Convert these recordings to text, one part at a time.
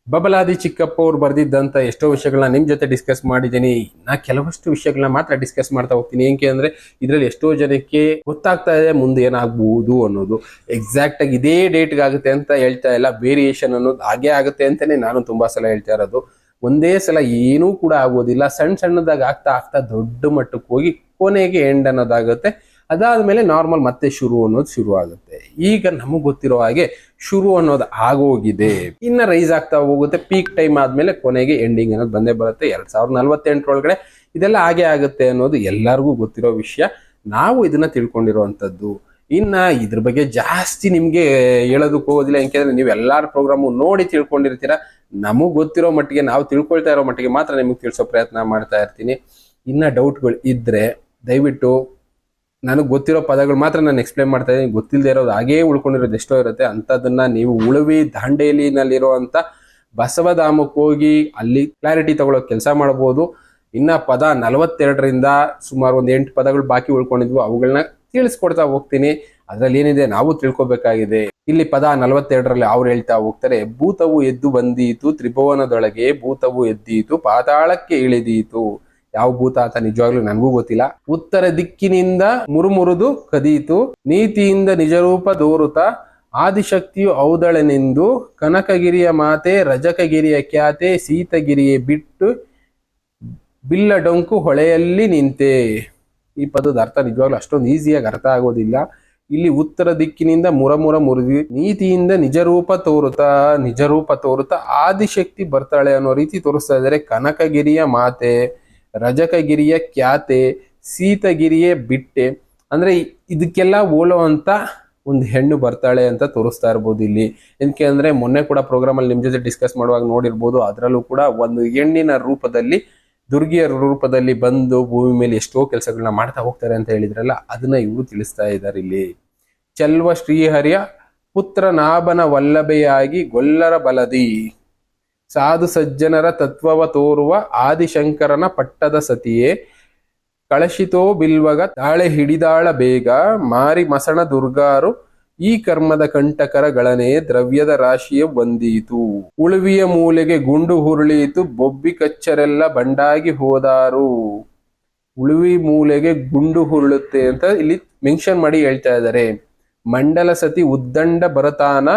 ಬಬಲಾದಿ ಚಿಕ್ಕಪ್ಪ ಅವ್ರು ಬರೆದಿದ್ದಂಥ ಎಷ್ಟೋ ವಿಷಯಗಳನ್ನ ನಿಮ್ಮ ಜೊತೆ ಡಿಸ್ಕಸ್ ಮಾಡಿದ್ದೀನಿ. ನಾ ಕೆಲವಷ್ಟು ವಿಷಯಗಳನ್ನ ಮಾತ್ರ ಡಿಸ್ಕಸ್ ಮಾಡ್ತಾ ಹೋಗ್ತೀನಿ. ಏನಕ್ಕೆ ಅಂದರೆ ಇದರಲ್ಲಿ ಎಷ್ಟೋ ಜನಕ್ಕೆ ಗೊತ್ತಾಗ್ತಾ ಇದೆ ಮುಂದೆ ಏನಾಗ್ಬೋದು ಅನ್ನೋದು. ಎಕ್ಸಾಕ್ಟಾಗಿ ಇದೇ ಡೇಟ್ಗೆ ಆಗುತ್ತೆ ಅಂತ ಹೇಳ್ತಾ ಇಲ್ಲ, ವೇರಿಯೇಷನ್ ಅನ್ನೋದು ಹಾಗೇ ಆಗುತ್ತೆ ಅಂತಲೇ ನಾನು ತುಂಬ ಸಲ ಹೇಳ್ತಾ ಇರೋದು. ಒಂದೇ ಸಲ ಏನೂ ಕೂಡ ಆಗೋದಿಲ್ಲ, ಸಣ್ಣ ಸಣ್ಣದಾಗಿ ಆಗ್ತಾ ಆಗ್ತಾ ದೊಡ್ಡ ಮಟ್ಟಕ್ಕೆ ಹೋಗಿ ಕೊನೆಗೆ ಎಂಡ್ ಅನ್ನೋದಾಗುತ್ತೆ. ಅದಾದ್ಮೇಲೆ ನಾರ್ಮಲ್ ಮತ್ತೆ ಶುರು ಅನ್ನೋದು ಶುರು ಆಗುತ್ತೆ. ಈಗ ನಮಗೆ ಗೊತ್ತಿರೋ ಹಾಗೆ ಶುರು ಅನ್ನೋದು ಆಗೋಗಿದೆ, ಇನ್ನ ರೈಸ್ ಆಗ್ತಾ ಹೋಗುತ್ತೆ. ಪೀಕ್ ಟೈಮ್ ಆದ್ಮೇಲೆ ಕೊನೆಗೆ ಎಂಡಿಂಗ್ ಅನ್ನೋದು ಬಂದೇ ಬರುತ್ತೆ. 2048 ಇದೆಲ್ಲ ಹಾಗೆ ಆಗುತ್ತೆ ಅನ್ನೋದು ಎಲ್ಲರಿಗೂ ಗೊತ್ತಿರೋ ವಿಷಯ. ನಾವು ಇದನ್ನ ತಿಳ್ಕೊಂಡಿರೋವಂಥದ್ದು. ಇನ್ನ ಇದ್ರ ಬಗ್ಗೆ ಜಾಸ್ತಿ ನಿಮ್ಗೆ ಹೇಳೋದಕ್ಕೆ ಹೋಗೋದಿಲ್ಲ, ಯಾಕೆಂದ್ರೆ ನೀವು ಎಲ್ಲಾರ ಪ್ರೋಗ್ರಾಮು ನೋಡಿ ತಿಳ್ಕೊಂಡಿರ್ತೀರ. ನಮಗ್ ಗೊತ್ತಿರೋ ಮಟ್ಟಿಗೆ, ನಾವು ತಿಳ್ಕೊಳ್ತಾ ಇರೋ ಮಟ್ಟಿಗೆ ಮಾತ್ರ ನಿಮಗೆ ತಿಳಿಸೋ ಪ್ರಯತ್ನ ಮಾಡ್ತಾ ಇರ್ತೀನಿ. ಇನ್ನ ಡೌಟ್ಗಳು ಇದ್ರೆ ದಯವಿಟ್ಟು ನನಗೆ ಗೊತ್ತಿರೋ ಪದಗಳು ಮಾತ್ರ ನಾನು ಎಕ್ಸ್ಪ್ಲೇನ್ ಮಾಡ್ತಾ ಇದ್ದೀನಿ. ಗೊತ್ತಿಲ್ಲದೆ ಇರೋದು ಹಾಗೇ ಉಳ್ಕೊಂಡಿರೋದು ಎಷ್ಟೋ ಇರುತ್ತೆ. ಅಂಥದ್ದನ್ನ ನೀವು ಉಳುವಿ ದಾಂಡೇಲಿನಲ್ಲಿರುವಂಥ ಬಸವಧಾಮಕ್ಕೆ ಹೋಗಿ ಅಲ್ಲಿ ಕ್ಲಾರಿಟಿ ತಗೊಳ್ಳೋ ಕೆಲಸ ಮಾಡ್ಬೋದು. ಇನ್ನ ಪದ 42ರಿಂದ ಸುಮಾರು ಒಂದು 8 ಪದಗಳು ಬಾಕಿ ಉಳ್ಕೊಂಡಿದ್ವು, ಅವುಗಳನ್ನ ತಿಳಿಸ್ಕೊಡ್ತಾ ಹೋಗ್ತೀನಿ. ಅದ್ರಲ್ಲಿ ಏನಿದೆ ನಾವು ತಿಳ್ಕೊಬೇಕಾಗಿದೆ. ಇಲ್ಲಿ ಪದ 42ರಲ್ಲಿ ಅವ್ರು ಹೇಳ್ತಾ ಹೋಗ್ತಾರೆ, ಭೂತವು ಎದ್ದು ಬಂದೀತು ತ್ರಿಭುವನದೊಳಗೆ, ಭೂತವು ಎದ್ದೀತು ಪಾತಾಳಕ್ಕೆ ಇಳಿದೀತು. ಯಾವ ಭೂತ ಅಂತ ನಿಜವಾಗ್ಲೂ ನನಗೂ ಗೊತ್ತಿಲ್ಲ. ಉತ್ತರ ದಿಕ್ಕಿನಿಂದ ಮುರುಮುರುದು ಕದೀತು, ನೀತಿಯಿಂದ ನಿಜರೂಪ ದೋರುತ, ಆದಿಶಕ್ತಿಯು ಔದಳನೆಂದು, ಕನಕಗಿರಿಯ ಮಾತೆ ರಜಕಗಿರಿಯ ಖ್ಯಾತೆ, ಸೀತಗಿರಿಯೇ ಬಿಟ್ಟು ಬಿಲ್ಲ ಡೊಂಕು ಹೊಳೆಯಲ್ಲಿ ನಿಂತೆ. ಈ ಪದದ ಅರ್ಥ ನಿಜವಾಗ್ಲೂ ಅಷ್ಟೊಂದು ಈಸಿಯಾಗಿ ಅರ್ಥ ಆಗೋದಿಲ್ಲ. ಇಲ್ಲಿ ಉತ್ತರ ದಿಕ್ಕಿನಿಂದ ಮುರುದಿ, ನೀತಿಯಿಂದ ನಿಜರೂಪ ತೋರುತ್ತಾ ಆದಿಶಕ್ತಿ ಬರ್ತಾಳೆ ಅನ್ನೋ ರೀತಿ ತೋರಿಸ್ತಾ ಇದ್ದಾರೆ. ಕನಕಗಿರಿಯ ಮಾತೆ, ರಜಕಗಿರಿಯ ಖ್ಯಾತೆ, ಸೀತಗಿರಿಯೇ ಬಿಟ್ಟೆ ಅಂದ್ರೆ ಇದಕ್ಕೆಲ್ಲ ಹೋಲುವಂತ ಒಂದು ಹೆಣ್ಣು ಬರ್ತಾಳೆ ಅಂತ ತೋರಿಸ್ತಾ ಇರ್ಬೋದು ಇಲ್ಲಿ. ಏನಕ್ಕೆ ಅಂದ್ರೆ ಮೊನ್ನೆ ಕೂಡ ಪ್ರೋಗ್ರಾಮ್ ಅಲ್ಲಿ ನಿಮ್ ಜೊತೆ ಡಿಸ್ಕಸ್ ಮಾಡುವಾಗ ನೋಡಿರ್ಬೋದು, ಅದರಲ್ಲೂ ಕೂಡ ಒಂದು ಹೆಣ್ಣಿನ ರೂಪದಲ್ಲಿ, ದುರ್ಗಿಯ ರೂಪದಲ್ಲಿ ಬಂದು ಭೂಮಿ ಮೇಲೆ ಎಷ್ಟೋ ಕೆಲಸಗಳನ್ನ ಮಾಡ್ತಾ ಹೋಗ್ತಾರೆ ಅಂತ ಹೇಳಿದ್ರಲ್ಲ, ಅದನ್ನ ಇವರು ತಿಳಿಸ್ತಾ ಇದ್ದಾರೆ ಇಲ್ಲಿ. ಚೆಲ್ವ ಶ್ರೀಹರಿಯ ಪುತ್ರ ನಾಭನ ವಲ್ಲಭೆಯಾಗಿ ಗೊಲ್ಲರ ಬಲದಿ, ಸಾಧು ಸಜ್ಜನರ ತತ್ವವ ತೋರುವ ಆದಿಶಂಕರನ ಪಟ್ಟದ ಸತಿಯೇ, ಕಳಶಿತೋ ಬಿಲ್ವಗ ತಾಳೆ ಹಿಡಿದಾಳ ಬೇಗ, ಮಾರಿ ಮಸಣ ದುರ್ಗಾರು ಈ ಕರ್ಮದ ಕಂಟಕರಗಳನೆ, ದ್ರವ್ಯದ ರಾಶಿಯ ಬಂದೀತು, ಉಳುವಿಯ ಮೂಲೆಗೆ ಗುಂಡು ಹುರುಳೀತು, ಬೊಬ್ಬಿ ಕಚ್ಚರೆಲ್ಲ ಬಂಡಾಗಿ ಹೋದಾರು. ಉಳುವಿ ಮೂಲೆಗೆ ಗುಂಡು ಹುರುಳುತ್ತೆ ಅಂತ ಇಲ್ಲಿ ಮೆನ್ಷನ್ ಮಾಡಿ ಹೇಳ್ತಾ ಇದ್ದಾರೆ. ಮಂಡಲ ಸತಿ ಉದ್ದಂಡ ಬರತಾನ,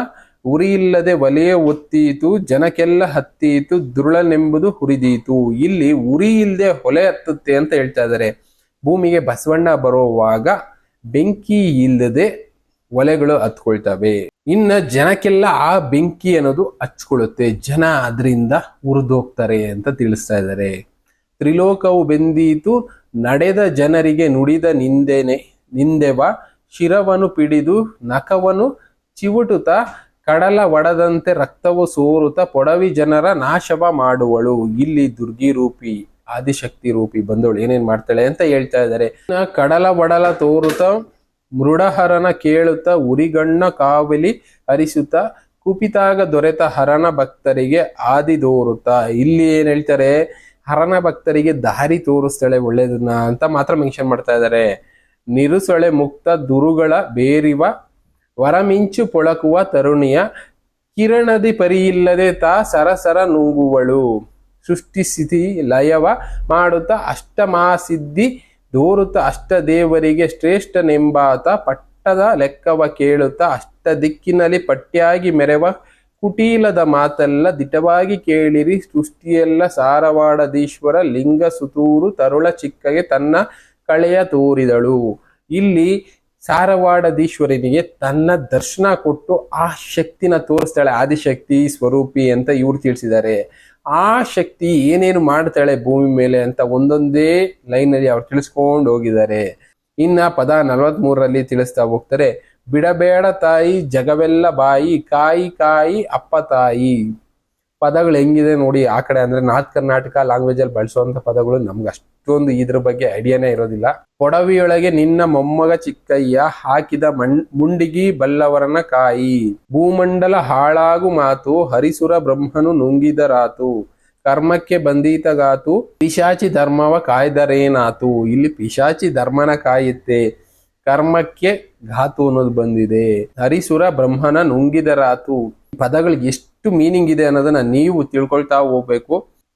ಉರಿ ಇಲ್ಲದೆ ವಲಯ ಒತ್ತೀತು, ಜನಕ್ಕೆಲ್ಲ ಹತ್ತೀತು, ದುರುಳನೆಂಬುದು ಹುರಿದೀತು. ಇಲ್ಲಿ ಉರಿ ಇಲ್ಲದೆ ಹೊಲೆ ಹತ್ತುತ್ತೆ ಅಂತ ಹೇಳ್ತಾ ಇದ್ದಾರೆ. ಭೂಮಿಗೆ ಬಸವಣ್ಣ ಬರುವಾಗ ಬೆಂಕಿ ಇಲ್ಲದೆ ಒಲೆಗಳು ಹತ್ಕೊಳ್ತವೆ. ಇನ್ನ ಜನಕ್ಕೆಲ್ಲ ಆ ಬೆಂಕಿ ಅನ್ನೋದು ಹಚ್ಕೊಳ್ಳುತ್ತೆ, ಜನ ಅದರಿಂದ ಉರಿದೋಗ್ತಾರೆ ಅಂತ ತಿಳಿಸ್ತಾ ಇದ್ದಾರೆ. ತ್ರಿಲೋಕವು ಬೆಂದೀತು, ನಡೆದ ಜನರಿಗೆ ನುಡಿದ ನಿಂದೆವ, ಶಿರವನು ಪಿಡಿದು ನಖವನು ಚಿವುಟುತ, ಕಡಲ ಒಡದಂತೆ ರಕ್ತವು ಸೋರುತ್ತ, ಪೊಡವಿ ಜನರ ನಾಶವ ಮಾಡುವಳು. ಇಲ್ಲಿ ದುರ್ಗಿ ರೂಪಿ, ಆದಿಶಕ್ತಿ ರೂಪಿ ಬಂದವಳು ಏನೇನ್ ಮಾಡ್ತಾಳೆ ಅಂತ ಹೇಳ್ತಾ ಇದ್ದಾರೆ. ಕಡಲ ಒಡಲ ತೋರುತ್ತ, ಮೃಡಹರನ ಕೇಳುತ್ತ, ಉರಿಗಣ್ಣ ಕಾವಲಿ ಹರಿಸುತ್ತ, ಕುಪಿತಾಗ ದೊರೆತ ಹರನ ಭಕ್ತರಿಗೆ ಆದಿ ದೋರುತ್ತ. ಇಲ್ಲಿ ಏನ್ ಹೇಳ್ತಾರೆ, ಹರನ ಭಕ್ತರಿಗೆ ದಾರಿ ತೋರಿಸ್ತಾಳೆ ಒಳ್ಳೇದನ್ನ ಅಂತ ಮಾತ್ರ ಮೆನ್ಷನ್ ಮಾಡ್ತಾ ಇದ್ದಾರೆ. ನಿರುಸೊಳೆ ಮುಕ್ತ ದುರುಗಳ ಬೇರಿವ, ವರಮಿಂಚು ಪೊಳಕುವ ತರುಣಿಯ, ಕಿರಣದಿ ಪರಿಯಿಲ್ಲದೆ ತಾ ಸರಸರ ನುಂಗುವಳು. ಸೃಷ್ಟಿ ಸ್ಥಿತಿ ಲಯವ ಮಾಡುತ್ತ, ಅಷ್ಟಮಾಸಿದ್ಧಿ ದೋರುತ್ತ, ಅಷ್ಟ ದೇವರಿಗೆ ಶ್ರೇಷ್ಠನೆಂಬಾತ, ಪಟ್ಟದ ಲೆಕ್ಕವ ಕೇಳುತ್ತ, ಅಷ್ಟ ದಿಕ್ಕಿನಲ್ಲಿ ಪಟ್ಯಾಗಿ ಮೆರೆವ, ಕುಟೀಲದ ಮಾತೆಲ್ಲ ದಿಟವಾಗಿ ಕೇಳಿರಿ, ಸೃಷ್ಟಿಯೆಲ್ಲ ಸಾರವಾಡದೀಶ್ವರ, ಲಿಂಗ ಸುತೂರು ತರುಳ ಚಿಕ್ಕಗೆ ತನ್ನ ಕಳೆಯ ತೋರಿದಳು. ಇಲ್ಲಿ ಸಾರವಾಡದೀಶ್ವರನಿಗೆ ತನ್ನ ದರ್ಶನ ಕೊಟ್ಟು ಆ ಶಕ್ತಿನ ತೋರಿಸ್ತಾಳೆ, ಆದಿಶಕ್ತಿ ಸ್ವರೂಪಿ ಅಂತ ಇವ್ರು ತಿಳಿಸಿದ್ದಾರೆ. ಆ ಶಕ್ತಿ ಏನೇನು ಮಾಡ್ತಾಳೆ ಭೂಮಿ ಮೇಲೆ ಅಂತ ಒಂದೊಂದೇ ಲೈನ್ ಅಲ್ಲಿ ಅವ್ರು ತಿಳಿಸ್ಕೊಂಡು ಹೋಗಿದ್ದಾರೆ. ಇನ್ನ ಪದ 43ರಲ್ಲಿ ತಿಳಿಸ್ತಾ ಹೋಗ್ತಾರೆ, ಬಿಡಬೇಡ ತಾಯಿ ಜಗವೆಲ್ಲ ಬಾಯಿ, ಕಾಯಿ ಕಾಯಿ ಅಪ್ಪ ತಾಯಿ. ಪದಗಳು ಹೆಂಗಿದೆ ನೋಡಿ. ಆ ಕಡೆ ಅಂದ್ರೆ ನಾರ್ತ್ ಕರ್ನಾಟಕ ಲ್ಯಾಂಗ್ವೇಜ್ ಅಲ್ಲಿ ಬಳಸುವಂತ ಪದಗಳು ನಮ್ಗೆ ಅಷ್ಟೊಂದು ಇದ್ರ ಬಗ್ಗೆ ಐಡಿಯಾನೇ ಇರೋದಿಲ್ಲ. ಪೊಡವಿಯೊಳಗೆ ನಿನ್ನ ಮೊಮ್ಮಗ ಚಿಕ್ಕಯ್ಯ, ಹಾಕಿದ ಮುಂಡಿಗಿ ಬಲ್ಲವರನ ಕಾಯಿ, ಭೂಮಂಡಲ ಹಾಳಾಗು ಮಾತು, ಹರಿಸುರ ಬ್ರಹ್ಮನು ನುಂಗಿದರಾತು, ಕರ್ಮಕ್ಕೆ ಬಂದೀತಗಾತು, ಪಿಶಾಚಿ ಧರ್ಮವ ಕಾಯ್ದರೇನಾತು. ಇಲ್ಲಿ ಪಿಶಾಚಿ ಧರ್ಮನ ಕಾಯುತ್ತೆ, ಕರ್ಮಕ್ಕೆ ಘಾತು ಅನ್ನೋದು ಬಂದಿದೆ. ಹರಿಸುರ ಬ್ರಹ್ಮನ ನುಂಗಿದರಾತು, ಪದಗಳಿಗೆ ಎಷ್ಟು ಮೀನಿಂಗ್ ಇದೆ ಅನ್ನೋದನ್ನ ನೀವು ತಿಳ್ಕೊಳ್ತಾ ಹೋಗ್ಬೇಕು.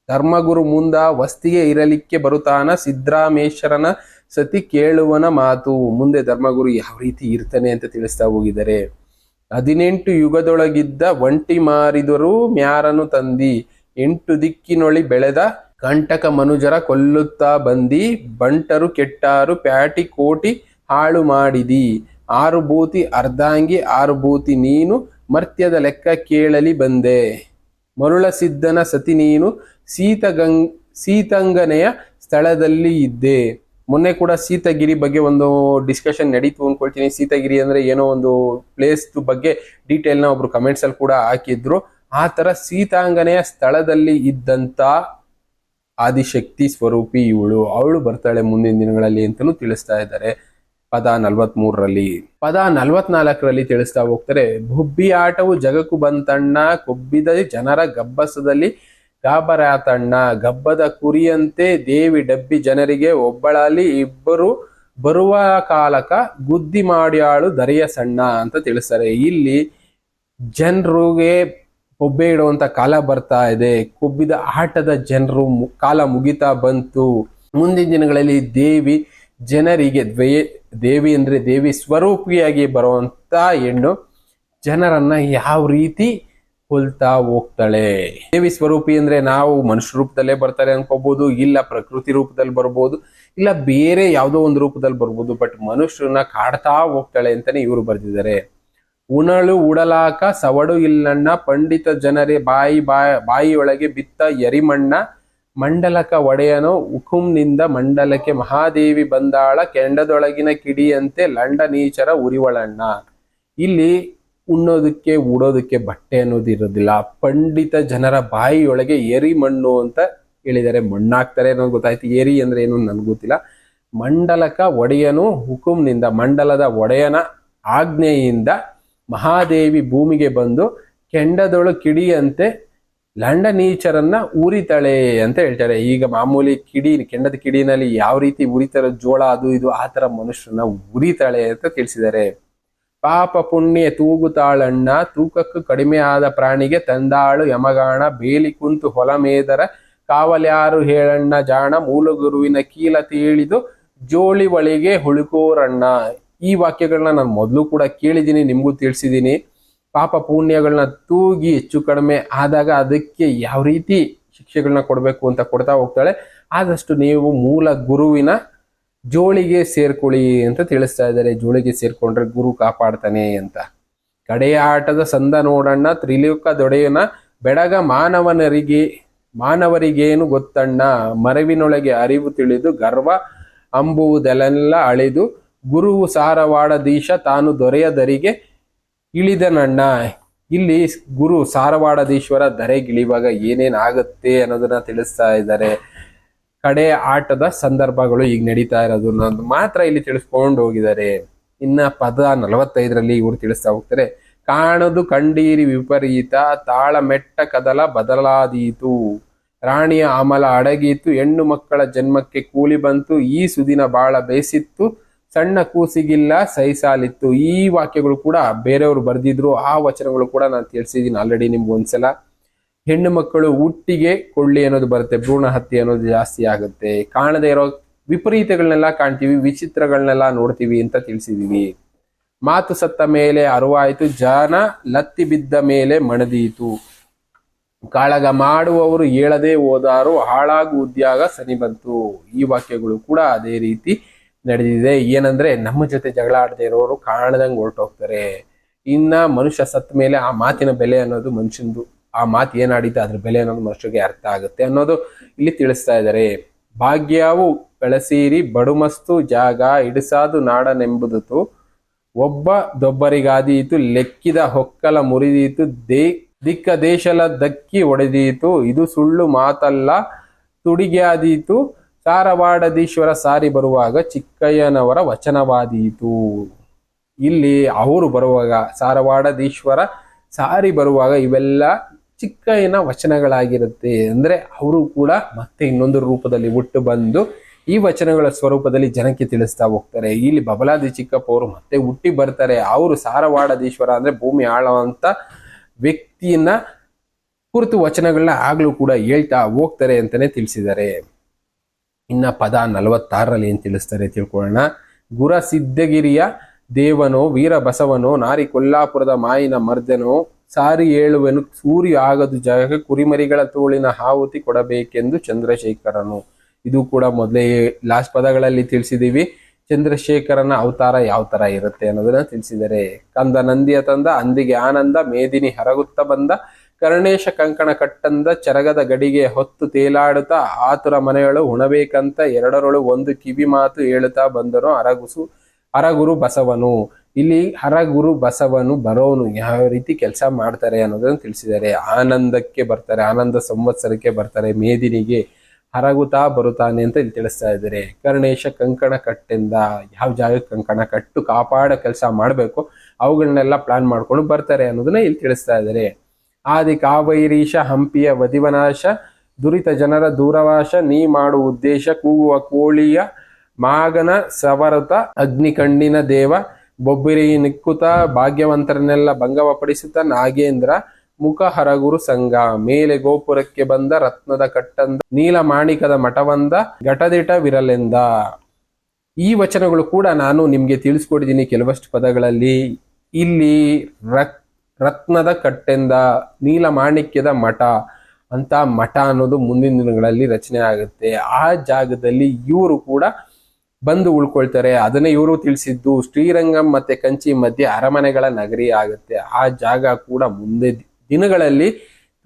ಧರ್ಮಗುರು ಮುಂದ ವಸ್ತಿಗೆ ಇರಲಿಕ್ಕೆ ಬರುತ್ತಾನ, ಸಿದ್ದರಾಮೇಶ್ವರನ ಸತಿ ಕೇಳುವನ ಮಾತು. ಮುಂದೆ ಧರ್ಮಗುರು ಯಾವ ರೀತಿ ಇರ್ತಾನೆ ಅಂತ ತಿಳಿಸ್ತಾ ಹೋಗಿದ್ದಾರೆ. 18 ಯುಗದೊಳಗಿದ್ದ ಒಂಟಿ ಮಾರಿದರು ಮ್ಯಾರನು ತಂದಿ, 8 ದಿಕ್ಕಿನೊಳಿ ಬೆಳೆದ ಕಂಟಕ ಮನುಜರ ಕೊಲ್ಲುತ್ತಾ ಬಂದಿ, ಬಂಟರು ಕೆಟ್ಟಾರು ಪ್ಯಾಟಿ ಕೋಟಿ ಹಾಳು ಮಾಡಿದಿ, 6 ಭೂತಿ ಅರ್ಧಾಂಗಿ 6 ಭೂತಿ ನೀನು, ಮರ್ತ್ಯದ ಲೆಕ್ಕ ಕೇಳಲಿ ಬಂದೆ, ಮರುಳ ಸಿದ್ಧನ ಸತಿ ನೀನು, ಸೀತಂಗನೆಯ ಸ್ಥಳದಲ್ಲಿ ಇದ್ದೆ. ಮೊನ್ನೆ ಕೂಡ ಸೀತಗಿರಿ ಬಗ್ಗೆ ಒಂದು ಡಿಸ್ಕಷನ್ ನಡೀತು ಅನ್ಕೊಳ್ತೀನಿ. ಸೀತಗಿರಿ ಅಂದ್ರೆ ಏನೋ ಒಂದು ಪ್ಲೇಸ್ ಬಗ್ಗೆ ಡೀಟೇಲ್ನ ಒಬ್ರು ಕಮೆಂಟ್ಸ್ ಅಲ್ಲಿ ಕೂಡ ಹಾಕಿದ್ರು. ಆ ತರ ಸೀತಾಂಗನೆಯ ಸ್ಥಳದಲ್ಲಿ ಇದ್ದಂತ ಆದಿಶಕ್ತಿ ಸ್ವರೂಪಿ ಅವಳು ಬರ್ತಾಳೆ ಮುಂದಿನ ದಿನಗಳಲ್ಲಿ ಅಂತಲೂ ತಿಳಿಸ್ತಾ ಇದ್ದಾರೆ. ಪದ 43ರಲ್ಲಿ. ಪದ 44ರಲ್ಲಿ ತಿಳಿಸ್ತಾ ಹೋಗ್ತಾರೆ. ಬುಬ್ಬಿ ಆಟವು ಜಗಕ್ಕೂ ಬಂತಣ್ಣ, ಕೊಬ್ಬಿದ ಜನರ ಗಬ್ಬಸದಲ್ಲಿ ಗಾಬರಾತಣ್ಣ, ಗಬ್ಬದ ಕುರಿಯಂತೆ ದೇವಿ ಡಬ್ಬಿ ಜನರಿಗೆ ಒಬ್ಬಳಲ್ಲಿ ಇಬ್ಬರು ಬರುವ ಕಾಲಕ ಗುದ್ದಿ ಮಾಡ್ಯಾಳು ದರೆಯ ಸಣ್ಣ ಅಂತ ತಿಳಿಸ್ತಾರೆ. ಇಲ್ಲಿ ಜನರಿಗೆ ಕೊಬ್ಬೆ ಇಡುವಂತ ಕಾಲ ಬರ್ತಾ ಇದೆ. ಕೊಬ್ಬಿದ ಆಟದ ಜನರು ಕಾಲ ಮುಗಿತಾ ಬಂತು. ಮುಂದಿನ ದಿನಗಳಲ್ಲಿ ದೇವಿ ಜನರಿಗೆ ದೇವಿ ಅಂದ್ರೆ ದೇವಿ ಸ್ವರೂಪಿಯಾಗಿ ಬರುವಂತ ಹೆಣ್ಣು ಜನರನ್ನ ಯಾವ ರೀತಿ ಕೊಲ್ತಾ ಹೋಗ್ತಾಳೆ. ದೇವಿ ಸ್ವರೂಪಿ ಅಂದ್ರೆ ನಾವು ಮನುಷ್ಯ ರೂಪದಲ್ಲೇ ಬರ್ತಾರೆ ಅನ್ಕೋಬಹುದು, ಇಲ್ಲ ಪ್ರಕೃತಿ ರೂಪದಲ್ಲಿ ಬರ್ಬೋದು, ಇಲ್ಲ ಬೇರೆ ಯಾವುದೋ ಒಂದು ರೂಪದಲ್ಲಿ ಬರ್ಬೋದು. ಬಟ್ ಮನುಷ್ಯರನ್ನ ಕಾಡ್ತಾ ಹೋಗ್ತಾಳೆ ಅಂತಾನೆ ಇವರು ಬರ್ದಿದ್ದಾರೆ. ಉಣಳು ಉಡಲಾಕ ಸವಡು ಇಲ್ಲಣ್ಣ, ಪಂಡಿತ ಜನರೇ ಬಾಯಿಯೊಳಗೆ ಬಿತ್ತ ಎರಿಮಣ್ಣ, ಮಂಡಲಕ ಒಡೆಯನೋ ಹುಕುಂನಿಂದ ಮಂಡಲಕ್ಕೆ ಮಹಾದೇವಿ ಬಂದಾಳ, ಕೆಂಡದೊಳಗಿನ ಕಿಡಿಯಂತೆ ಲಂಡ ನೀಚರ ಉರಿವಳಣ್ಣ. ಇಲ್ಲಿ ಉಣ್ಣೋದಕ್ಕೆ ಉಡೋದಕ್ಕೆ ಬಟ್ಟೆ ಅನ್ನೋದು ಇರೋದಿಲ್ಲ. ಪಂಡಿತ ಜನರ ಬಾಯಿಯೊಳಗೆ ಎರಿ ಮಣ್ಣು ಅಂತ ಹೇಳಿದ್ದಾರೆ. ಮಣ್ಣಾಕ್ತಾರೆ ಅನ್ನೋದು ಗೊತ್ತಾಯ್ತು. ಏರಿ ಅಂದ್ರೆ ಏನು ನನ್ಗೆ ಗೊತ್ತಿಲ್ಲ. ಮಂಡಲಕ ಒಡೆಯನು ಹುಕುಂನಿಂದ, ಮಂಡಲದ ಒಡೆಯನ ಆಜ್ಞೆಯಿಂದ ಮಹಾದೇವಿ ಭೂಮಿಗೆ ಬಂದು ಕೆಂಡದೊಳು ಕಿಡಿಯಂತೆ ಲಂಡ ನೀಚರನ್ನ ಉರಿತಾಳೆ ಅಂತ ಹೇಳ್ತಾರೆ. ಈಗ ಮಾಮೂಲಿ ಕೆಂಡದ ಕಿಡಿನಲ್ಲಿ ಯಾವ ರೀತಿ ಉರಿತಾರ ಜೋಳ ಅದು ಇದು, ಆ ತರ ಮನುಷ್ಯರನ್ನ ಉರಿತಾಳೆ ಅಂತ ತಿಳಿಸಿದ್ದಾರೆ. ಪಾಪ ಪುಣ್ಯ ತೂಗುತ್ತಾಳಣ್ಣ, ತೂಕಕ್ಕೆ ಕಡಿಮೆ ಆದ ಪ್ರಾಣಿಗೆ ತಂದಾಳು ಯಮಗಾಣ, ಬೇಲಿ ಕುಂತು ಹೊಲ ಮೇದರ ಕಾವಲ್ಯಾರು ಹೇಳಣ್ಣ ಜಾಣ, ಮೂಲಗುರುವಿನ ಕೀಲ ತಿಳಿದು ಜೋಳಿ ಒಳಗೆ ಹುಳುಕೋರಣ್ಣ. ಈ ವಾಕ್ಯಗಳನ್ನ ನಾನು ಮೊದಲು ಕೂಡ ಕೇಳಿದ್ದೀನಿ, ನಿಮ್ಗೂ ತಿಳಿಸಿದ್ದೀನಿ. ಪಾಪ ಪುಣ್ಯಗಳನ್ನ ತೂಗಿ ಹೆಚ್ಚು ಕಡಿಮೆ ಆದಾಗ ಅದಕ್ಕೆ ಯಾವ ರೀತಿ ಶಿಕ್ಷೆಗಳನ್ನ ಕೊಡಬೇಕು ಅಂತ ಕೊಡ್ತಾ ಹೋಗ್ತಾಳೆ. ಆದಷ್ಟು ನೀವು ಮೂಲ ಗುರುವಿನ ಜೋಳಿಗೆ ಸೇರ್ಕೊಳ್ಳಿ ಅಂತ ತಿಳಿಸ್ತಾ ಇದ್ದಾರೆ. ಜೋಳಿಗೆ ಸೇರ್ಕೊಂಡ್ರೆ ಗುರು ಕಾಪಾಡ್ತಾನೆ ಅಂತ. ಕಡೆಯ ಆಟದ ಸಂದ ನೋಡಣ್ಣ, ತ್ರಿಲೋಕದೊಡೆಯನ ಬೆಡಗ ಮಾನವರಿಗೇನು ಗೊತ್ತಣ್ಣ, ಮರವಿನೊಳಗೆ ಅರಿವು ತಿಳಿದು ಗರ್ವ ಅಂಬುವುದೆಲ್ಲ ಅಳಿದು, ಗುರುವು ಸಾರವಾಡದೀಶ ತಾನು ದೊರೆಯದರಿಗೆ ಇಳಿದನಣ್ಣ. ಇಲ್ಲಿ ಗುರು ಸಾರವಾಡದೀಶ್ವರ ಧರೆಗಿಳಿಯುವಾಗ ಏನೇನಾಗುತ್ತೆ ಅನ್ನೋದನ್ನ ತಿಳಿಸ್ತಾ ಇದ್ದಾರೆ. ಕಡೆ ಆಟದ ಸಂದರ್ಭಗಳು ಈಗ ನಡೀತಾ ಇರೋದು ಮಾತ್ರ ಇಲ್ಲಿ ತಿಳಿಸ್ಕೊಂಡು ಹೋಗಿದ್ದಾರೆ. ಇನ್ನ ಪದ 45ರಲ್ಲಿ ಇವರು ತಿಳಿಸ್ತಾ ಹೋಗ್ತಾರೆ. ಕಾಣದು ಕಂಡೀರಿ ವಿಪರೀತ, ತಾಳ ಮೆಟ್ಟ ಕದಲ ಬದಲಾದೀತು, ರಾಣಿಯ ಅಮಲ ಅಡಗೀತು, ಹೆಣ್ಣು ಮಕ್ಕಳ ಜನ್ಮಕ್ಕೆ ಕೂಲಿ ಬಂತು, ಈ ಸುದಿನ ಬಾಳ ಬೇಸಿತ್ತು, ಸಣ್ಣ ಕೂಸಿಗಿಲ್ಲ ಸೈಸಾಲಿತ್ತು. ಈ ವಾಕ್ಯಗಳು ಕೂಡ ಬೇರೆಯವರು ಬರ್ದಿದ್ರು. ಆ ವಚನಗಳು ಕೂಡ ನಾನು ತಿಳಿಸಿದ್ದೀನಿ ಆಲ್ರೆಡಿ ನಿಮ್ಗೊಂದ್ಸಲ. ಹೆಣ್ಣು ಮಕ್ಕಳು ಹುಟ್ಟಿಗೆ ಕೊಳ್ಳಿ ಅನ್ನೋದು ಬರುತ್ತೆ, ಭ್ರೂಣ ಹತ್ಯೆ ಅನ್ನೋದು ಜಾಸ್ತಿ ಆಗುತ್ತೆ. ಕಾಣದೇ ಇರೋ ವಿಪರೀತಗಳನ್ನೆಲ್ಲ ಕಾಣ್ತೀವಿ, ವಿಚಿತ್ರಗಳನ್ನೆಲ್ಲ ನೋಡ್ತೀವಿ ಅಂತ ತಿಳಿಸಿದೀವಿ. ಮಾತು ಸತ್ತ ಮೇಲೆ ಅರುವಾಯ್ತು, ಜನ ಲತ್ತಿ ಬಿದ್ದ ಮೇಲೆ ಮಣದೀತು, ಕಾಳಗ ಮಾಡುವವರು ಹೇಳದೆ ಹೋದಾರು, ಹಾಳಾಗು ಉದ್ಯೋಗ ಸನಿ ಬಂತು. ಈ ವಾಕ್ಯಗಳು ಕೂಡ ಅದೇ ರೀತಿ ನಡೆದಿದೆ. ಏನಂದ್ರೆ ನಮ್ಮ ಜೊತೆ ಜಗಳ ಆಡದೆ ಇರೋರು ಕಾಣದಂಗೆ ಹೊರಟೋಗ್ತಾರೆ. ಇನ್ನ ಮನುಷ್ಯ ಸತ್ತ ಮೇಲೆ ಆ ಮಾತಿನ ಬೆಲೆ ಅನ್ನೋದು ಮನುಷ್ಯಂದು, ಆ ಮಾತು ಏನಾಡಿದ್ದು ಅದ್ರ ಬೆಲೆ ಅನ್ನೋದು ಮನುಷ್ಯಗೆ ಅರ್ಥ ಆಗುತ್ತೆ ಅನ್ನೋದು ಇಲ್ಲಿ ತಿಳಿಸ್ತಾ ಇದ್ದಾರೆ. ಭಾಗ್ಯವು ಬೆಳಸೀರಿ ಬಡುಮಸ್ತು ಜಾಗ ಇಡಿಸಾದು ನಾಡನೆಂಬುದು, ಒಬ್ಬ ದೊಬ್ಬರಿಗಾದೀತು ಲೆಕ್ಕಿದ ಹೊಕ್ಕಲ ಮುರಿದೀತು, ದಿಕ್ಕ ದೇಶಲ ದಕ್ಕಿ ಒಡೆದೀತು, ಇದು ಸುಳ್ಳು ಮಾತಲ್ಲ ತುಡಿಗ್ಯಾದೀತು, ಸಾರವಾಡದೀಶ್ವರ ಸಾರಿ ಬರುವಾಗ ಚಿಕ್ಕಯ್ಯನವರ ವಚನವಾದೀತು. ಇಲ್ಲಿ ಅವರು ಬರುವಾಗ ಸಾರವಾಡದೀಶ್ವರ ಸಾರಿ ಬರುವಾಗ ಇವೆಲ್ಲ ಚಿಕ್ಕಯ್ಯನ ವಚನಗಳಾಗಿರುತ್ತೆ. ಅಂದ್ರೆ ಅವರು ಕೂಡ ಮತ್ತೆ ಇನ್ನೊಂದು ರೂಪದಲ್ಲಿ ಹುಟ್ಟು ಬಂದು ಈ ವಚನಗಳ ಸ್ವರೂಪದಲ್ಲಿ ಜನಕ್ಕೆ ತಿಳಿಸ್ತಾ ಹೋಗ್ತಾರೆ. ಇಲ್ಲಿ ಬಬಲಾದಿ ಚಿಕ್ಕಪ್ಪ ಅವರು ಮತ್ತೆ ಹುಟ್ಟಿ ಬರ್ತಾರೆ. ಅವರು ಸಾರವಾಡದೀಶ್ವರ ಅಂದ್ರೆ ಭೂಮಿ ಆಳುವಂತ ವ್ಯಕ್ತಿಯನ್ನ ಕುರಿತು ವಚನಗಳನ್ನ ಆಗ್ಲೂ ಕೂಡ ಹೇಳ್ತಾ ಹೋಗ್ತಾರೆ ಅಂತಾನೆ ತಿಳಿಸಿದ್ದಾರೆ. ಇನ್ನ ಪದ 46ರಲ್ಲಿ ಏನ್ ತಿಳಿಸ್ತಾರೆ ತಿಳ್ಕೊಳ್ಳೋಣ. ಗುರ ಸಿದ್ಧಗಿರಿಯ ದೇವನೋ ವೀರ ಬಸವನೋ ನಾರಿ ಕೊಲ್ಲಾಪುರದ ಮಾಯಿನ ಮರ್ದನೋ ಸಾರಿ ಹೇಳುವೆನು ಸೂರ್ಯ ಆಗದು ಜಾಗಕ್ಕೆ ಕುರಿಮರಿಗಳ ತೋಳಿನ ಆಹುತಿ ಕೊಡಬೇಕೆಂದು ಚಂದ್ರಶೇಖರನು. ಇದು ಕೂಡ ಮೊದಲೇ ಲಾಸ್ಟ್ ಪದಗಳಲ್ಲಿ ತಿಳಿಸಿದೀವಿ. ಚಂದ್ರಶೇಖರನ ಅವತಾರ ಯಾವ ತರ ಇರುತ್ತೆ ಅನ್ನೋದನ್ನ ತಿಳಿಸಿದರೆ. ಕಂದ ನಂದಿಯ ತಂದ ಅಂದಿಗೆ ಆನಂದ ಮೇದಿನಿ ಹರಗುತ್ತ ಬಂದ ಕರ್ಣೇಶ ಕಂಕಣ ಕಟ್ಟಂದ ಚರಗದ ಗಡಿಗೆ ಹೊತ್ತು ತೇಲಾಡುತ್ತಾ ಆತುರ ಮನೆಗಳು ಉಣಬೇಕಂತ ಎರಡರೊಳು ಒಂದು ಕಿವಿ ಮಾತು ಹೇಳುತ್ತಾ ಬಂದನು ಹರಗುರು ಬಸವನು. ಇಲ್ಲಿ ಹರಗುರು ಬಸವನು ಬರೋನು ಯಾವ ರೀತಿ ಕೆಲಸ ಮಾಡ್ತಾರೆ ಅನ್ನೋದನ್ನು ತಿಳಿಸಿದ್ದಾರೆ. ಆನಂದಕ್ಕೆ ಬರ್ತಾರೆ, ಆನಂದ ಸಂವತ್ಸರಕ್ಕೆ ಬರ್ತಾರೆ, ಮೇದಿನಿಗೆ ಹರಗುತ್ತಾ ಬರುತ್ತಾನೆ ಅಂತ ಇಲ್ಲಿ ತಿಳಿಸ್ತಾ ಇದ್ದಾರೆ. ಕರ್ಣೇಶ ಕಂಕಣ ಕಟ್ಟೆಂದ ಯಾವ ಜಾಗಕ್ಕೆ ಕಂಕಣ ಕಟ್ಟು ಕಾಪಾಡೋ ಕೆಲಸ ಮಾಡಬೇಕು ಅವುಗಳನ್ನೆಲ್ಲ ಪ್ಲಾನ್ ಮಾಡ್ಕೊಂಡು ಬರ್ತಾರೆ ಅನ್ನೋದನ್ನ ಇಲ್ಲಿ ತಿಳಿಸ್ತಾ ಇದ್ದಾರೆ. ಆದಿ ಕಾವೈರೀಶ ಹಂಪಿಯ ವದಿವನಾಶ ದುರಿತ ಜನರ ದೂರವಾಶ ನೀ ಮಾಡುವ ಉದ್ದೇಶ ಕೂಗುವ ಕೋಳಿಯ ಮಾಗನ ಸವರತ ಅಗ್ನಿ ಕಣ್ಣಿನ ದೇವ ಬೊಬ್ಬಿರಿ ನಿಕ್ಕುತ ಭಾಗ್ಯವಂತರನ್ನೆಲ್ಲ ಭಂಗವಪಡಿಸುತ್ತ ನಾಗೇಂದ್ರ ಮುಖ ಹರಗುರು ಸಂಘ ಮೇಲೆ ಗೋಪುರಕ್ಕೆ ಬಂದ ರತ್ನದ ಕಟ್ಟಂದ ನೀಲ ಮಾಣಿಕದ ಮಠವಂದ ಘಟದಿಟವಿರಲೆಂದ. ಈ ವಚನಗಳು ಕೂಡ ನಾನು ನಿಮ್ಗೆ ತಿಳಿಸ್ಕೊಟ್ಟಿದ್ದೀನಿ ಕೆಲವಷ್ಟು ಪದಗಳಲ್ಲಿ. ಇಲ್ಲಿ ರತ್ನದ ಕಟ್ಟೆಂದ ನೀಲ ಮಾಣಿಕ್ಯದ ಮಠ ಅಂತ ಮಠ ಅನ್ನೋದು ಮುಂದಿನ ದಿನಗಳಲ್ಲಿ ರಚನೆ ಆಗುತ್ತೆ. ಆ ಜಾಗದಲ್ಲಿ ಇವರು ಕೂಡ ಬಂದು ಉಳ್ಕೊಳ್ತಾರೆ. ಅದನ್ನೇ ಇವರು ತಿಳಿಸಿದ್ದು ಶ್ರೀರಂಗಂ ಮತ್ತೆ ಕಂಚಿ ಮಧ್ಯೆ ಅರಮನೆಗಳ ನಗರಿ ಆಗುತ್ತೆ. ಆ ಜಾಗ ಕೂಡ ಮುಂದೆ ದಿನಗಳಲ್ಲಿ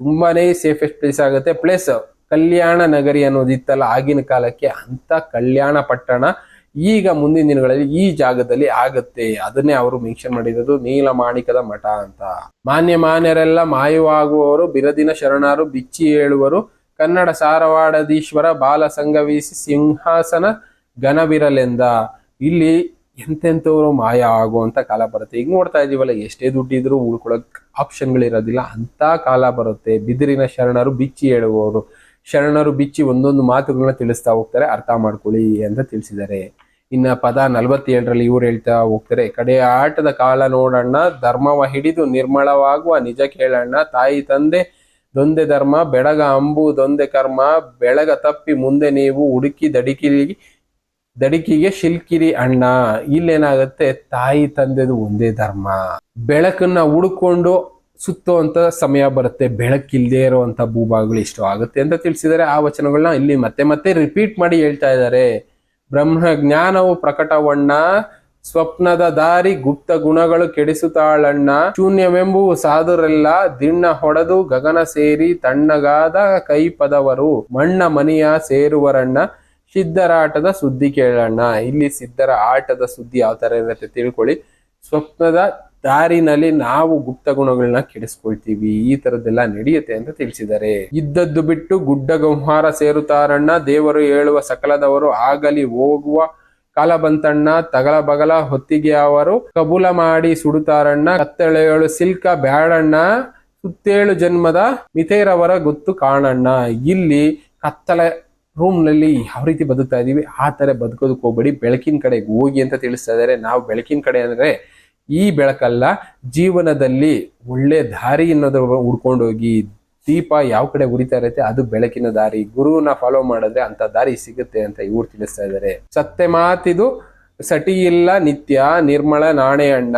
ತುಂಬಾನೇ ಸೇಫೆಸ್ಟ್ ಪ್ಲೇಸ್ ಆಗುತ್ತೆ. ಪ್ಲಸ್ ಕಲ್ಯಾಣ ನಗರಿ ಅನ್ನೋದಿತ್ತಲ್ಲ ಆಗಿನ ಕಾಲಕ್ಕೆ, ಅಂತ ಕಲ್ಯಾಣ ಪಟ್ಟಣ ಈಗ ಮುಂದಿನ ದಿನಗಳಲ್ಲಿ ಈ ಜಾಗದಲ್ಲಿ ಆಗತ್ತೆ. ಅದನ್ನೇ ಅವರು ಮೆನ್ಷನ್ ಮಾಡಿರೋದು ನೀಲಮಾಣಿಕದ ಮಠ ಅಂತ. ಮಾನ್ಯರೆಲ್ಲ ಮಾಯವಾಗುವವರು ಬಿರದಿನ ಶರಣರು ಬಿಚ್ಚಿ ಹೇಳುವರು ಕನ್ನಡ ಸಾರವಾಡದೀಶ್ವರ ಬಾಲ ಸಂಗವಿಸಿ ಸಿಂಹಾಸನ ಘನವಿರಲೆಂದ. ಇಲ್ಲಿ ಎಂತೆಂಥವ್ರು ಮಾಯ ಆಗುವಂತ ಕಾಲ ಬರುತ್ತೆ. ಈಗ ನೋಡ್ತಾ ಇದೀವಲ್ಲ, ಎಷ್ಟೇ ದುಡ್ಡಿದ್ರು ಉಳ್ಕೊಳಕ್ ಆಪ್ಷನ್ಗಳಿರೋದಿಲ್ಲ ಅಂತ ಕಾಲ ಬರುತ್ತೆ. ಬಿದಿರಿನ ಶರಣರು ಬಿಚ್ಚಿ ಹೇಳುವವರು, ಶರಣರು ಬಿಚ್ಚಿ ಒಂದೊಂದು ಮಾತುಗಳನ್ನ ತಿಳಿಸ್ತಾ ಹೋಗ್ತಾರೆ, ಅರ್ಥ ಮಾಡ್ಕೊಳ್ಳಿ ಅಂತ ತಿಳಿಸಿದ್ದಾರೆ. ಇನ್ನ ಪದ 47ರಲ್ಲಿ ಇವ್ರು ಹೇಳ್ತಾ ಹೋಗ್ತಾರೆ. ಕಡೆಯ ಆಟದ ಕಾಲ ನೋಡಣ್ಣ ಧರ್ಮವ ಹಿಡಿದು ನಿರ್ಮಳವಾಗುವ ನಿಜ ಕೇಳಣ್ಣ ತಾಯಿ ತಂದೆ ದೊಂದೆ ಧರ್ಮ ಬೆಳಗ ಅಂಬು ದೊಂದೆ ಕರ್ಮ ಬೆಳಗ ತಪ್ಪಿ ಮುಂದೆ ನೀವು ಹುಡುಕಿ ದಡಿಕಿಗೆ ಶಿಲ್ಕಿರಿ ಅಣ್ಣ. ಇಲ್ಲೇನಾಗತ್ತೆ, ತಾಯಿ ತಂದೆದು ಒಂದೇ ಧರ್ಮ, ಬೆಳಕನ್ನ ಹುಡುಕೊಂಡು ಸುತ್ತುವಂತ ಸಮಯ ಬರುತ್ತೆ, ಬೆಳಕಿಲ್ದೇ ಇರುವಂತ ಭೂಭಾಗಗಳು ಇಷ್ಟು ಆಗುತ್ತೆ ಅಂತ ತಿಳಿಸಿದರೆ. ಆ ವಚನಗಳನ್ನ ಇಲ್ಲಿ ಮತ್ತೆ ಮತ್ತೆ ರಿಪೀಟ್ ಮಾಡಿ ಹೇಳ್ತಾ ಇದ್ದಾರೆ. ಬ್ರಹ್ಮ ಜ್ಞಾನವು ಪ್ರಕಟವಣ್ಣ ಸ್ವಪ್ನದ ದಾರಿ ಗುಪ್ತ ಗುಣಗಳು ಕೆಡಿಸುತ್ತಾಳಣ್ಣ ಶೂನ್ಯವೆಂಬುವು ಸಾಧುರೆಲ್ಲ ದಿಣ್ಣ ಹೊಡೆದು ಗಗನ ಸೇರಿ ತಣ್ಣಗಾದ ಕೈ ಪದವರು ಮಣ್ಣ ಮನಿಯ ಸೇರುವರಣ್ಣ ಸಿದ್ಧರಾಟದ ಸುದ್ದಿ ಕೇಳಣ್ಣ. ಇಲ್ಲಿ ಸಿದ್ಧರ ಆಟದ ಸುದ್ದಿ ಯಾವ ತರ ಇರುತ್ತೆ ತಿಳ್ಕೊಳ್ಳಿ. ಸ್ವಪ್ನದ ದಾರಿನಲ್ಲಿ ನಾವು ಗುಪ್ತ ಗುಣಗಳನ್ನ ಕೆಡಿಸ್ಕೊಳ್ತೀವಿ, ಈ ತರದ್ದೆಲ್ಲ ನಡೆಯುತ್ತೆ ಅಂತ ತಿಳಿಸಿದ್ದಾರೆ. ಇದ್ದದ್ದು ಬಿಟ್ಟು ಗುಡ್ಡ ಗಂಹಾರ ಸೇರುತ್ತಾರಣ್ಣ ದೇವರು ಹೇಳುವ ಸಕಲದವರು ಆಗಲಿ ಹೋಗುವ ಕಾಲ ಬಂತಣ್ಣ ತಗಲ ಬಗಲ ಹೊತ್ತಿಗೆ ಅವರು ಕಬೂಲ ಮಾಡಿ ಸುಡುತ್ತಾರಣ್ಣ ಕತ್ತಳೆಯಳು ಸಿಲ್ಕ ಬ್ಯಾಡಣ್ಣ ಸುತ್ತೇಳು ಜನ್ಮದ ಮಿತೇರವರ ಗೊತ್ತು ಕಾಣಣ್ಣ. ಇಲ್ಲಿ ಕತ್ತಲೆ ರೂಮ್ ನಲ್ಲಿ ಯಾವ ರೀತಿ ಬದುಕ್ತಾ ಇದೀವಿ ಆ ತರ ಬದುಕೋದಕ್ಕೆ ಹೋಗ್ಬೇಡಿ, ಬೆಳಕಿನ ಕಡೆಗೆ ಹೋಗಿ ಅಂತ ತಿಳಿಸ್ತಾ ಇದ್ದಾರೆ. ನಾವು ಬೆಳಕಿನ ಕಡೆ ಅಂದ್ರೆ ಈ ಬೆಳಕಲ್ಲ, ಜೀವನದಲ್ಲಿ ಒಳ್ಳೆ ದಾರಿ ಅನ್ನೋದು ಹುಡ್ಕೊಂಡು ಹೋಗಿ. ದೀಪ ಯಾವ ಕಡೆ ಉರಿತಾ ಇರುತ್ತೆ ಅದು ಬೆಳಕಿನ ದಾರಿ, ಗುರುವನ್ನ ಫಾಲೋ ಮಾಡಿದ್ರೆ ಅಂತ ದಾರಿ ಸಿಗುತ್ತೆ ಅಂತ ಇವ್ರು ತಿಳಿಸ್ತಾ ಇದ್ದಾರೆ. ಸತ್ಯ ಮಾತಿದು ಸಟಿ ಇಲ್ಲ ನಿತ್ಯ ನಿರ್ಮಳ ನಾಣೆಯಣ್ಣ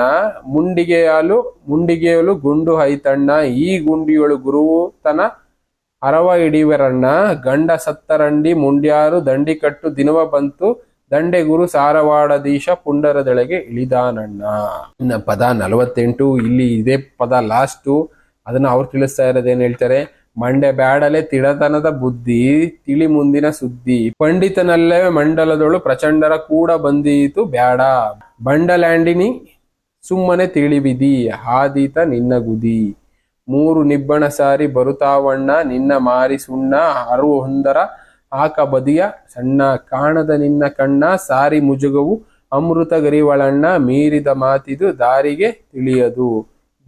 ಮುಂಡಿಗೆಯಲು ಗುಂಡು ಹೈತಣ್ಣ ಈ ಗುಂಡಿಯೊಳು ಗುರುವು ತನ ಅರವ ಹಿಡಿವರಣ್ಣ ಗಂಡ ಸತ್ತರಂಡಿ ಮುಂಡ್ಯಾರು ದಂಡಿ ಕಟ್ಟು ದಿನವ ಬಂತು ದಂಡೆ ಗುರು ಸಾರವಾಡದೀಶ ಪುಂಡರದೊಳಗೆ ಇಳಿದಾನಣ್ಣ. ಇನ್ನು ಪದ 48 ಇಲ್ಲಿ ಇದೇ ಪದ ಲಾಸ್ಟು. ಅದನ್ನ ಅವ್ರು ತಿಳಿಸ್ತಾ ಇರೋದೇನ್ ಹೇಳ್ತಾರೆ. ಮಂಡೆ ಬ್ಯಾಡಲೆ ತಿಳತನದ ಬುದ್ಧಿ ತಿಳಿ ಮುಂದಿನ ಸುದ್ದಿ ಪಂಡಿತನಲ್ಲೇ ಮಂಡಲದೊಳು ಪ್ರಚಂಡರ ಕೂಡ ಬಂದೀತು ಬ್ಯಾಡ ಬಂಡಲ್ಯಾಂಡಿನಿ ಸುಮ್ಮನೆ ತಿಳಿವಿದಿ ಹಾದೀತ ನಿನ್ನ ಗುದಿ ಮೂರು ನಿಬ್ಬಣ ಸಾರಿ ಬರುತ್ತಾವಣ್ಣ ನಿನ್ನ ಮಾರಿ ಸುಣ್ಣ ಅರು ಹೊಂದರ ಆಕ ಬದಿಯ ಸಣ್ಣ ಕಾಣದ ನಿನ್ನ ಕಣ್ಣ ಸಾರಿ ಮುಜುಗವು ಅಮೃತ ಗರಿವಳಣ್ಣ ಮೀರಿದ ಮಾತಿದು ದಾರಿಗೆ ತಿಳಿಯದು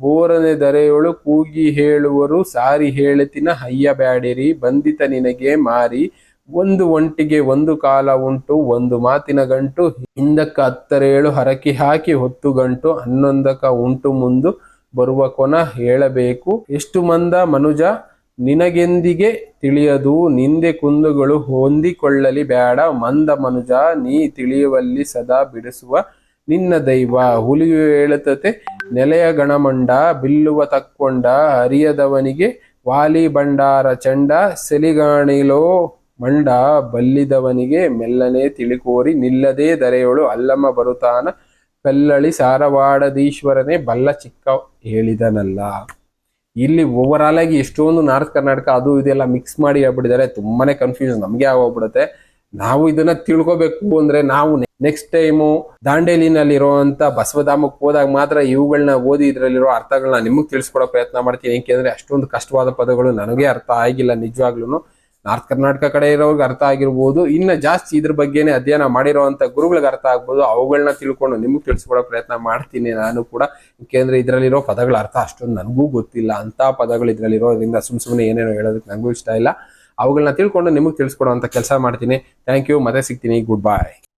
ಬೋರನೆ ದರೆಯೊಳು ಕೂಗಿ ಹೇಳುವರು ಸಾರಿ ಹೇಳತಿನ ಹಯ್ಯ ಬ್ಯಾಡಿರಿ ಬಂದಿತ ನಿನಗೆ ಮಾರಿ ಒಂದು ಒಂಟಿಗೆ ಒಂದು ಕಾಲ ಉಂಟು ಒಂದು ಮಾತಿನ ಗಂಟು ಹಿಂದಕ್ಕ 10 ಹರಕಿ ಹಾಕಿ ಹೊತ್ತು ಗಂಟು ಹನ್ನೊಂದಕ್ಕ ಉಂಟು ಮುಂದು ಬರುವ ಕೊನ ಹೇಳಬೇಕು. ಎಷ್ಟು ಮಂದ ಮನುಜ ನಿನಗೆಂದಿಗೆ ತಿಳಿಯದು, ನಿಂದೆ ಕುಂದುಗಳು ಹೊಂದಿಕೊಳ್ಳಲಿ ಬ್ಯಾಡ. ಮಂದ ಮನುಜ ನೀ ತಿಳಿಯುವಲ್ಲಿ ಸದಾ ಬಿಡಿಸುವ ನಿನ್ನ ದೈವ. ಹುಲಿಯು ಹೇಳುತ್ತದೆ ನೆಲೆಯ ಗಣಮಂಡ, ಬಿಲ್ಲುವ ತಕ್ಕೊಂಡ ಅರಿಯದವನಿಗೆ ವಾಲಿ ಬಂಡಾರ ಚಂಡ. ಸೆಲಿಗಾಣಿಲೋ ಮಂಡ ಬಲ್ಲಿದವನಿಗೆ ಮೆಲ್ಲನೆ ತಿಳಿಕೋರಿ, ನಿಲ್ಲದೆ ದರೆಯೊಳು ಅಲ್ಲಮ್ಮ ಬರುತ್ತಾನ ಕಲ್ಲಳಿ ಸಾರವಾಡದೀಶ್ವರನೇ ಬಲ್ಲ ಚಿಕ್ಕ ಹೇಳಿದನಲ್ಲ. ಇಲ್ಲಿ ಓವರಾಲ್ ಆಗಿ ಎಷ್ಟೊಂದು ನಾರ್ತ್ ಕರ್ನಾಟಕ ಅದು ಇದೆಲ್ಲ ಮಿಕ್ಸ್ ಮಾಡಿ ಹೇಳ್ಬಿಟ್ಟಿದ್ದಾರೆ. ತುಂಬಾನೇ ಕನ್ಫ್ಯೂಷನ್ ನಮ್ಗೆ ಆಗೋಗ್ಬಿಡುತ್ತೆ. ನಾವು ಇದನ್ನ ತಿಳ್ಕೊಬೇಕು ಅಂದ್ರೆ ನಾವು ನೆಕ್ಸ್ಟ್ ಟೈಮು ದಾಂಡೇಲಿನಲ್ಲಿ ಇರುವಂತ ಬಸವಧಾಮಕ್ಕೆ ಹೋದಾಗ ಮಾತ್ರ ಇವುಗಳನ್ನ ಓದಿ ಇದ್ರಲ್ಲಿರೋ ಅರ್ಥಗಳನ್ನ ನಿಮಗೆ ತಿಳಿಸ್ಕೊಡೋ ಪ್ರಯತ್ನ ಮಾಡ್ತೀನಿ. ಏಕೆಂದ್ರೆ ಅಷ್ಟೊಂದು ಕಷ್ಟವಾದ ಪದಗಳು ನನಗೆ ಅರ್ಥ ಆಗಿಲ್ಲ ನಿಜವಾಗ್ಲೂ. ನಾರ್ತ್ ಕರ್ನಾಟಕ ಕಡೆ ಇರೋರ್ಗೆ ಅರ್ಥ ಆಗಿರ್ಬೋದು, ಇನ್ನ ಜಾಸ್ತಿ ಇದ್ರ ಬಗ್ಗೆನೇ ಅಧ್ಯಯನ ಮಾಡಿರೋಂಥ ಗುರುಗಳಿಗೆ ಅರ್ಥ ಆಗ್ಬೋದು. ಅವುಗಳನ್ನ ತಿಳ್ಕೊಂಡು ನಿಮಗೆ ತಿಳಿಸ್ಕೊಡೋ ಪ್ರಯತ್ನ ಮಾಡ್ತೀನಿ ನಾನು ಕೂಡ. ಏಕೆಂದ್ರೆ ಇದರಲ್ಲಿರೋ ಪದಗಳ ಅರ್ಥ ಅಷ್ಟೊಂದು ನನಗೂ ಗೊತ್ತಿಲ್ಲ. ಅಂತ ಪದಗಳು ಇದರಲ್ಲಿರೋದ್ರಿಂದ ಸುಮ್ಮನೆ ಏನೇನೋ ಹೇಳೋದಕ್ಕೆ ನನಗೂ ಇಷ್ಟ ಇಲ್ಲ. ಅವುಗಳನ್ನ ತಿಳ್ಕೊಂಡು ನಿಮಗೆ ತಿಳಿಸ್ಕೊಡೋ ಅಂತ ಕೆಲಸ ಮಾಡ್ತೀನಿ. Thank you. ಮತ್ತೆ ಸಿಗ್ತೀನಿ. Good by.